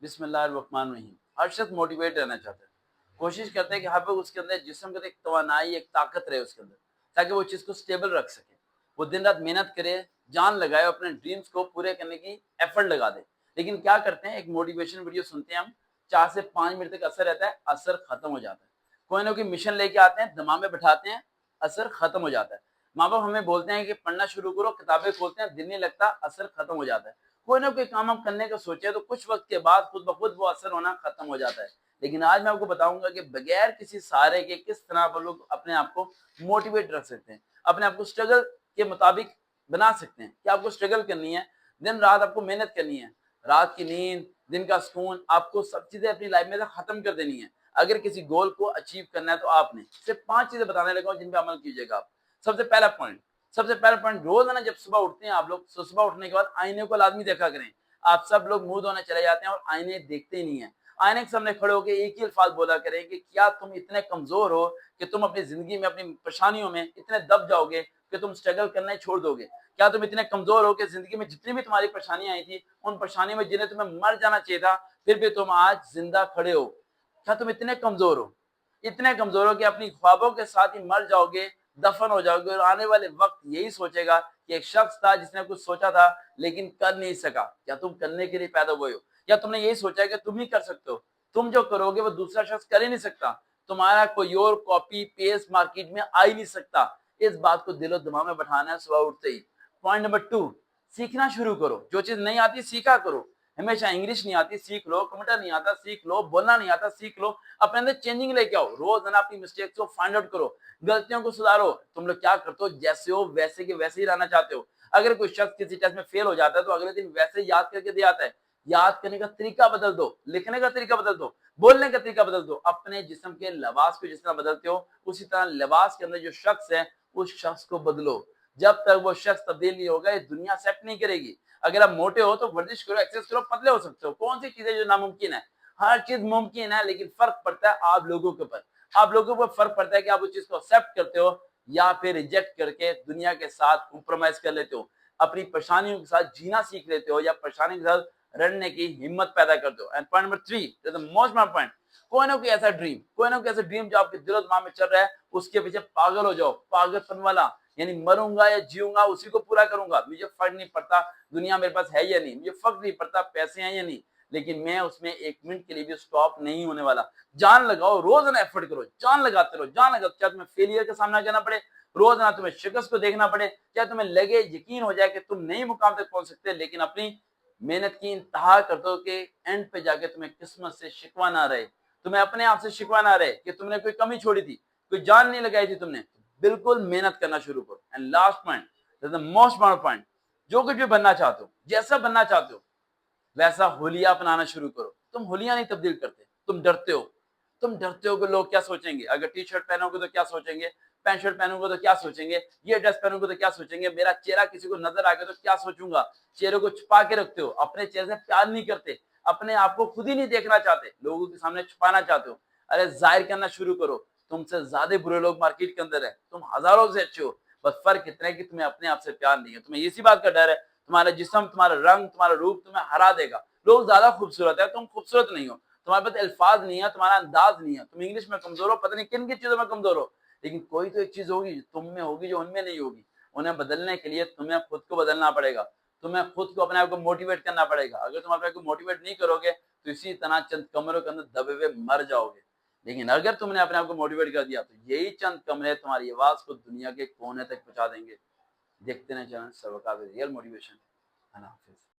بسم اللہ الرحمن الرحیم. ہر شخص موٹیویٹ رہنا چاہتا ہے. کوشش کرتے ہیں کہ ہر وقت اس کے اندر جسم کے اندر ایک توانائی، ایک طاقت رہے اس کے اندر، تاکہ وہ چیز کو سٹیبل رکھ سکے. وہ دن رات محنت کرے، جان لگائے، اپنے ڈریمز کو پورے کرنے کی ایفرٹ لگا دے. لیکن کیا کرتے ہیں، ایک موٹیویشن ویڈیو سنتے ہیں ہم، 4 سے 5 منٹ تک اثر رہتا ہے، اثر ختم ہو جاتا ہے. کوئی نہ کوئی مشن لے کے آتے ہیں، دماغ میں بٹھاتے ہیں، اثر ختم ہو جاتا ہے. ماں باپ ہمیں بولتے ہیں کہ پڑھنا شروع کرو، کتابیں کھولتے ہیں، دل نہیں لگتا، اثر ختم ہو جاتا ہے. کوئی نہ کوئی کام ہم کرنے کا سوچے تو کچھ وقت کے بعد خود بخود وہ اثر ہونا ختم ہو جاتا ہے. لیکن آج میں آپ کو بتاؤں گا کہ بغیر کسی سہارے کے کس طرح آپ لوگ اپنے آپ کو موٹیویٹ رکھ سکتے ہیں، اپنے آپ کو اسٹرگل کے مطابق بنا سکتے ہیں. کہ آپ کو اسٹرگل کرنی ہے، دن رات آپ کو محنت کرنی ہے، رات کی نیند، دن کا سکون، آپ کو سب چیزیں اپنی لائف میں سے ختم کر دینی ہے. اگر کسی گول کو اچیو کرنا ہے تو آپ نے صرف 5 چیزیں بتانے لگا ہوں جن پہ عمل کیجیے گا آپ. سب سے پہلا پوائنٹ روز ہے نا، جب صبح اٹھتے ہیں آپ لوگ، صبح اٹھنے کے بعد آئینے کو لازمی دیکھا کریں. آپ سب لوگ منہ دھونے چلے جاتے ہیں اور آئینے دیکھتے ہی نہیں ہیں. آئینے کے سامنے کھڑے ہو کے ایک ہی الفاظ بولا کریں کہ کیا تم اتنے کمزور ہو کہ تم اپنی زندگی میں اپنی پریشانیوں میں اتنے دب جاؤ گے کہ تم اسٹرگل کرنا ہی چھوڑ دو گے؟ کیا تم اتنے کمزور ہو کہ زندگی میں جتنی بھی تمہاری پریشانیاں آئی تھی، ان پریشانیوں میں جنہیں تمہیں مر جانا چاہیے تھا، پھر بھی تم آج زندہ کھڑے ہو؟ کیا تم اتنے کمزور ہو، اتنے کمزور ہو کہ اپنی خوابوں کے ساتھ ہی مر جاؤ گے، دفن ہو جاؤ گے، اور آنے والے وقت یہی سوچے گا کہ ایک شخص تھا جس نے کچھ سوچا تھا لیکن کر نہیں سکا؟ کیا تم کرنے کے لیے پیدا ہوئے ہو؟ یا تم نے یہی سوچا ہے کہ تم ہی کر سکتے ہو؟ تم جو کرو گے وہ دوسرا شخص کر ہی نہیں سکتا. تمہارا کوئی اور کاپی پیسٹ مارکیٹ میں آ ہی نہیں سکتا. اس بات کو دل و دماغ میں بٹھانا ہے صبح اٹھتے ہی. پوائنٹ نمبر 2، سیکھنا شروع کرو. جو چیز نہیں آتی سیکھا کرو. ہمیشہ انگلش نہیں آتی سیکھ لو، کمپیوٹر نہیں آتا سیکھ لو، بولنا نہیں آتا سیکھ لو. اپنے اندر چینجنگ لے کے آؤ. روزانہ اپنی مسٹیکس کو فائنڈ آؤٹ کرو، غلطیوں کو سدھارو. تم لوگ کیا کرتے ہو، جیسے ہو ویسے کے ویسے ہی رہنا چاہتے ہو. اگر کوئی شخص کسی ٹیسٹ میں فیل ہو جاتا ہے تو اگلے دن ویسے یاد کر کے دے آتا ہے. یاد کرنے کا طریقہ بدل دو، لکھنے کا طریقہ بدل دو، بولنے کا طریقہ بدل دو. اپنے جسم کے لباس کو جس طرح بدلتے ہو اسی طرح لباس کے اندر جو شخص ہے اس شخص کو بدلو. جب تک وہ شخص تبدیل نہیں ہوگا یہ دنیا سیٹ نہیں کرے گی. اگر آپ موٹے ہو تو ورزش کرو، ایکسرسائز کرو، پتلے ہو سکتے ہو. کون سی چیزیں جو ناممکن ہے؟ ہر چیز ممکن ہے، لیکن فرق پڑتا ہے آپ لوگوں کے اوپر. آپ لوگوں پر فرق پڑتا ہے کہ آپ اس چیز کو ایکسپٹ کرتے ہو یا پھر ریجیکٹ کر کے دنیا کے ساتھ کمپرومائز کر لیتے ہو. اپنی پریشانیوں کے ساتھ جینا سیکھ لیتے ہو یا پریشانی کے ساتھ رڑنے کی ہمت پیدا کر دو. And point number 3، most important point, کوئی نہ کوئی ایسا ڈریم جو آپ کے دل و دماغ میں چل رہا ہے اس کے پیچھے پاگل ہو جاؤ. پاگل پن والا، یعنی مروں گا یا جیوں گا اسی کو پورا کروں گا. مجھے فرق نہیں پڑتا دنیا میرے پاس ہے یا نہیں، مجھے فرق نہیں پڑتا پیسے ہیں یا نہیں، لیکن میں اس میں 1 منٹ کے لیے بھی سٹاپ نہیں ہونے والا. جان لگاؤ، روزانہ ایفرٹ کرو، جان لگاتے رہو، جان لگاؤ. چاہے تمہیں فیلئر کا سامنا کرنا پڑے، روزانہ تمہیں شکست کو دیکھنا پڑے، چاہے تمہیں لگے یقین ہو جائے کہ تم نئی مقام تک پہنچ سکتے، لیکن اپنی محنت کی انتہا کر دو کہ اینڈ پہ جا کے تمہیں قسمت سے شکوہ نہ رہے، تمہیں اپنے آپ سے شکوہ نہ رہے کہ تم نے کوئی کمی چھوڑی تھی، کوئی جان نہیں لگائی تھی تم نے. بالکل محنت کرنا شروع کرو. And last point, most important point, جو کچھ بھی بننا چاہتے ہو، جیسا بننا چاہتے ہو ویسا حلیہ اپنانا شروع کرو. تم حلیہ نہیں تبدیل کرتے، تم ڈرتے ہو. تم ڈرتے ہو کہ لوگ کیا سوچیں گے، اگر ٹی شرٹ پہنو گے تو کیا سوچیں گے، پینٹ شرٹ پہنوں گے تو کیا سوچیں گے، یہ ڈریس پہنوں گے تو کیا سوچیں گے، میرا چہرہ کسی کو نظر آ گیا تو کیا سوچوں گا. چہرے کو چھپا کے رکھتے ہو، اپنے چہرے سے پیار نہیں کرتے، اپنے آپ کو خود ہی نہیں دیکھنا چاہتے، لوگوں کے سامنے چھپانا چاہتے ہو. ارے ظاہر کرنا شروع کرو. تم سے زیادہ برے لوگ مارکیٹ کے اندر ہیں، تم ہزاروں سے اچھے ہو، بس فرق اتنا ہے کہ تمہیں اپنے آپ سے پیار نہیں ہے. تمہیں اسی بات کا ڈر ہے تمہارا جسم، تمہارا رنگ، تمہارا روپ تمہیں ہرا دے گا. لوگ زیادہ خوبصورت ہے، تم خوبصورت نہیں ہو. تمہارے پاس الفاظ نہیں ہے، تمہارا انداز نہیں ہے، تم انگلش میں کمزور ہو، پتہ نہیں کن کن چیزوں میں کمزور ہو، لیکن کوئی تو ایک چیز ہوگی تم میں ہوگی جو ان میں نہیں ہوگی. انہیں بدلنے کے لیے تمہیں خود کو بدلنا پڑے گا. تمہیں خود کو اپنے آپ کو موٹیویٹ کرنا پڑے گا. اگر تم اپنے آپ کو موٹیویٹ نہیں کرو گے تو اسی طرح چند کمروں کے اندر دبے ہوئے مر جاؤ گے. لیکن اگر تم نے اپنے آپ کو موٹیویٹ کر دیا تو یہی چند کمرے تمہاری آواز کو دنیا کے کونے تک پہنچا دیں گے. دیکھتے رہیں چینل سروکار ریئل موٹیویشن. اللہ حافظ.